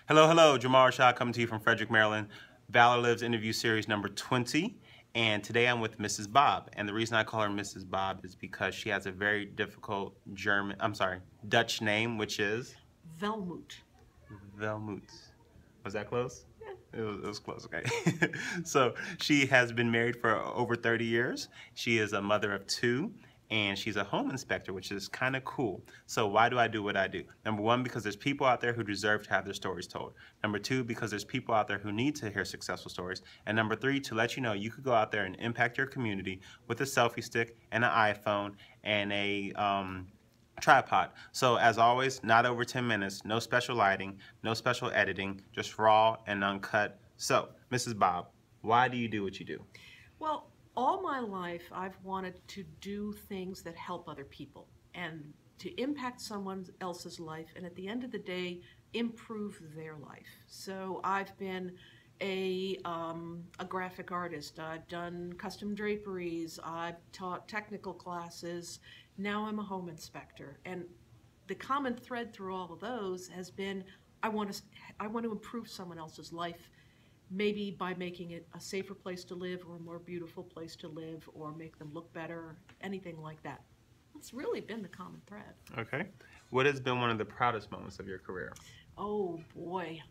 Hello, hello, Jamaal Rashad coming to you from Frederick, Maryland. ValorLives Interview Series number 20. And today I'm with Mrs. Bob. And the reason I call her Mrs. Bob is because she has a very difficult Dutch name, which is? Welmoed. Welmoed. Was that close? Yeah. It was close, okay. So she has been married for over 30 years. She is a mother of 2. And she's a home inspector, which is kind of cool. So why do I do what I do? Number 1, because there's people out there who deserve to have their stories told. Number 2, because there's people out there who need to hear successful stories. And number 3, to let you know you could go out there and impact your community with a selfie stick and an iPhone and a tripod. So as always, not over 10 minutes, no special lighting, no special editing, just raw and uncut. So, Mrs. Bob, why do you do what you do? Well, all my life I've wanted to do things that help other people and to impact someone else's life, and at the end of the day improve their life. So I've been a graphic artist. I've done custom draperies. I've taught technical classes. Now I'm a home inspector, and the common thread through all of those has been I want to improve someone else's life, maybe by making it a safer place to live or a more beautiful place to live, or make them look better, anything like that. It's really been the common thread. Okay. What has been one of the proudest moments of your career? Oh boy,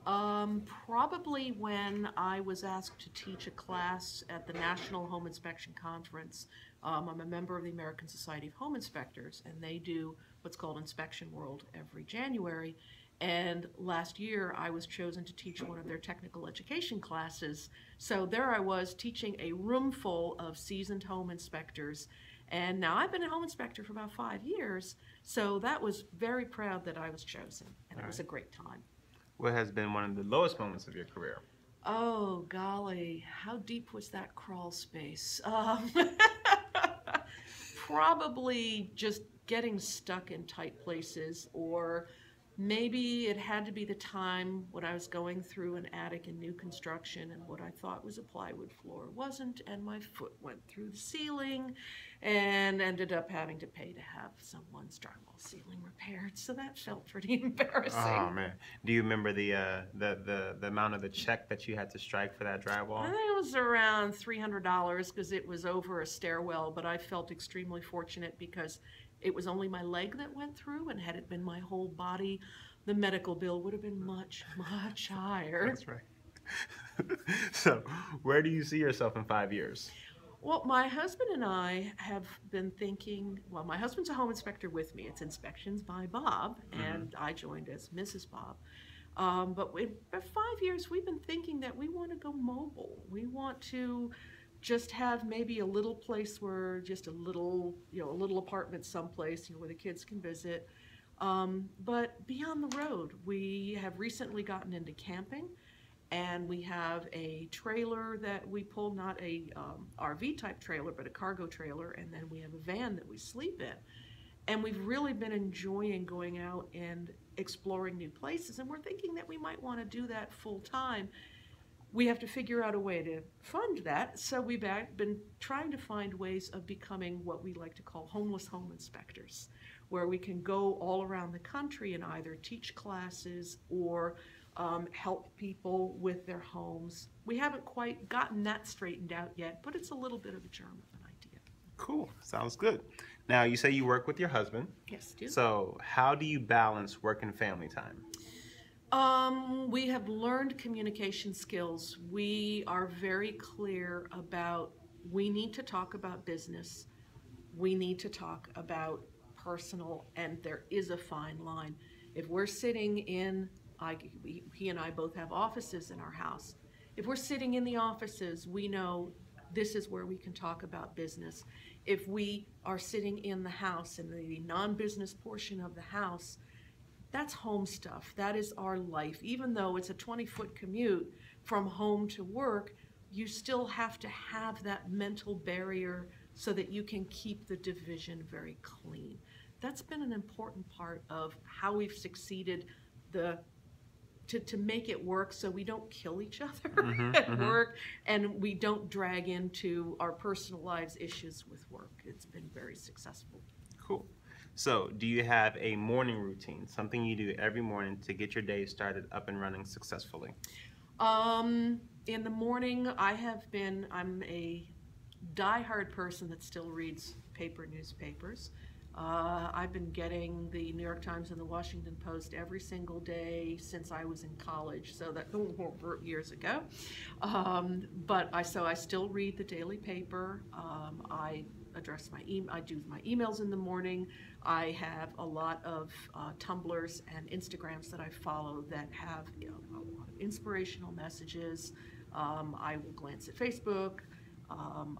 probably when I was asked to teach a class at the National Home Inspection Conference. I'm a member of the American Society of Home Inspectors, and they do what's called Inspection World every January. And last year I was chosen to teach one of their technical education classes. So there I was teaching a room full of seasoned home inspectors. And now I've been a home inspector for about 5 years. So that was very proud that I was chosen. And it was a great time. What has been one of the lowest moments of your career? Oh, golly, how deep was that crawl space? Probably just getting stuck in tight places, or maybe it had to be the time when I was going through an attic in new construction and what I thought was a plywood floor wasn't, and my foot went through the ceiling and ended up having to pay to have someone's drywall ceiling repaired. So that felt pretty embarrassing. Oh man, do you remember the amount of the check that you had to strike for that drywall? I think it was around $300 because it was over a stairwell, but I felt extremely fortunate because it was only my leg that went through, and had it been my whole body, the medical bill would have been much, much higher. That's right. So, where do you see yourself in 5 years? Well, my husband and I have been thinking, well, my husband's a home inspector with me. It's Inspections by Bob, and I joined as Mrs. Bob. But in 5 years, we've been thinking that we want to go mobile. We want to just have maybe a little place where just a little apartment someplace, where the kids can visit. But be on the road. We have recently gotten into camping, and we have a trailer that we pull, not a RV type trailer, but a cargo trailer, and then we have a van that we sleep in. And we've really been enjoying going out and exploring new places, and we're thinking that we might want to do that full time. We have to figure out a way to fund that, so we've been trying to find ways of becoming what we like to call homeless home inspectors, where we can go all around the country and either teach classes or help people with their homes. We haven't quite gotten that straightened out yet, but it's a little bit of a germ of an idea. Cool, sounds good. Now, you say you work with your husband. Yes, do. So, how do you balance work and family time? We have learned communication skills. We are very clear about we need to talk about business. We need to talk about personal, and there is a fine line. If we're sitting in, he and I both have offices in our house. If we're sitting in the offices, we know this is where we can talk about business. If we are sitting in the house, in the non-business portion of the house, that's home stuff. That is our life. Even though it's a 20-foot commute from home to work, you still have to have that mental barrier so that you can keep the division very clean. That's been an important part of how we've succeeded to make it work, so we don't kill each other at work, and we don't drag into our personal lives issues with work. It's been very successful. Cool. So, do you have a morning routine, something you do every morning to get your day started up and running successfully? In the morning, I'm a diehard person that still reads paper newspapers. I've been getting the New York Times and the Washington Post every single day since I was in college, so that years ago. So I still read the daily paper. I do my emails in the morning. I have a lot of Tumblrs and Instagrams that I follow that have a lot of inspirational messages. I will glance at Facebook. I'm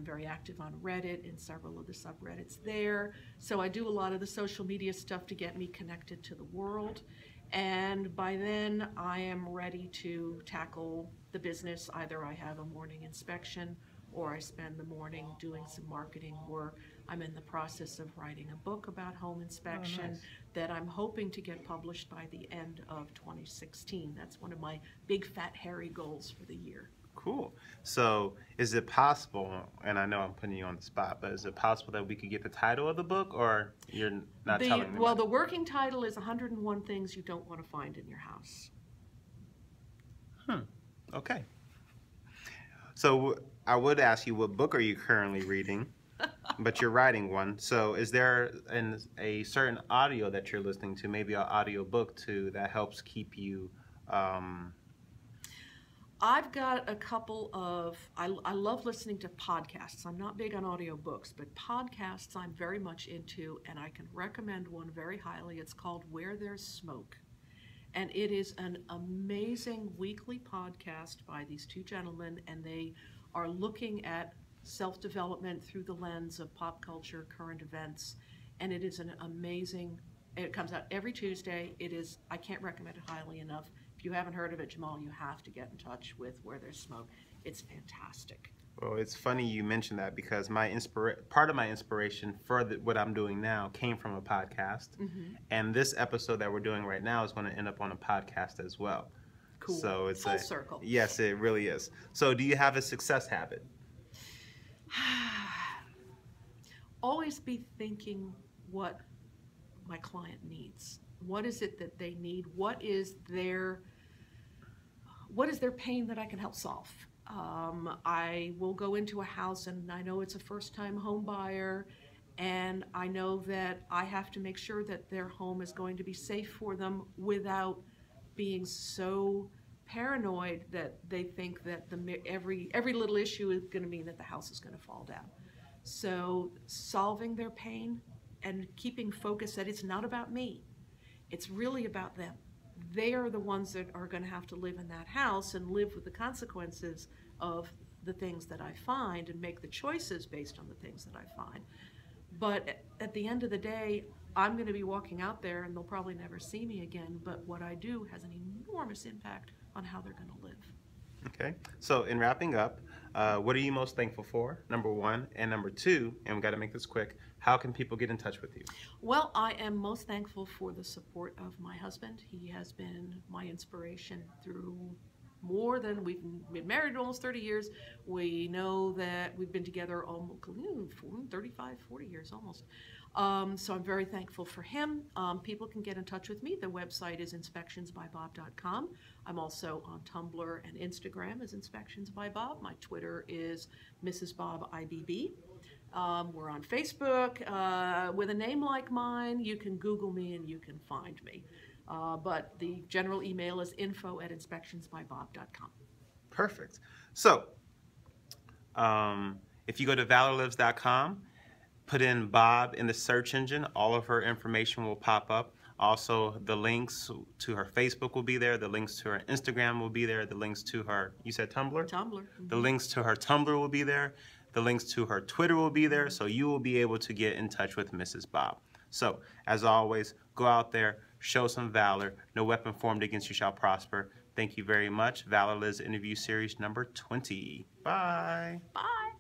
very active on Reddit and several of the subreddits there. So I do a lot of the social media stuff to get me connected to the world. And by then, I am ready to tackle the business. Either I have a morning inspection or I spend the morning doing some marketing work. I'm in the process of writing a book about home inspection that I'm hoping to get published by the end of 2016. That's one of my big, fat, hairy goals for the year. Cool. So, is it possible, and I know I'm putting you on the spot, but is it possible that we could get the title of the book, or you're not telling me? Well, the working title is 101 Things You Don't Want to Find in Your House. Okay. So, I would ask you, what book are you currently reading? But you're writing one. So, is there a certain audio that you're listening to, maybe an audio book too, that helps keep you... I've got a couple of, I love listening to podcasts. I'm not big on audiobooks, but podcasts I'm very much into, and I can recommend one very highly. It's called Where There's Smoke. And it is an amazing weekly podcast by these two gentlemen, and they are looking at self-development through the lens of pop culture, current events, and it is an amazing, it comes out every Tuesday. I can't recommend it highly enough. If you haven't heard of it, Jamaal, you have to get in touch with Where There's Smoke. It's fantastic. Well, it's funny you mentioned that because part of my inspiration for what I'm doing now came from a podcast. And this episode that we're doing right now is going to end up on a podcast as well. Cool. So it's full circle. Yes, it really is. So do you have a success habit? Always be thinking what my client needs. What is it that they need? What is their pain that I can help solve? I will go into a house and I know it's a first-time home buyer, and I know that I have to make sure that their home is going to be safe for them without being so paranoid that they think that every little issue is going to mean that the house is going to fall down. So solving their pain and keeping focus that it's not about me. It's really about them. They are the ones that are going to have to live in that house and live with the consequences of the things that I find and make the choices based on the things that I find. But at the end of the day, I'm going to be walking out there and they'll probably never see me again, but what I do has an enormous impact on how they're going to live. Okay. So in wrapping up, what are you most thankful for, number one? And number two, and we've got to make this quick, how can people get in touch with you? Well, I am most thankful for the support of my husband. He has been my inspiration through more than we've been married almost 30 years. We know that we've been together almost 35, 40 years almost. So I'm very thankful for him. People can get in touch with me. The website is inspectionsbybob.com. I'm also on Tumblr and Instagram as Inspections by Bob. My Twitter is Mrs. Bob IBB. We're on Facebook. With a name like mine, you can Google me and you can find me. But the general email is info@inspectionsbybob.com. Perfect. So, if you go to ValorLives.com, put in Bob in the search engine, all of her information will pop up. Also, the links to her Facebook will be there. The links to her Instagram will be there. The links to her, you said Tumblr? Tumblr. Mm-hmm. The links to her Tumblr will be there. The links to her Twitter will be there. So you will be able to get in touch with Mrs. Bob. So, as always, go out there, show some valor. No weapon formed against you shall prosper. Thank you very much. ValorLives Interview Series number 20. Bye. Bye.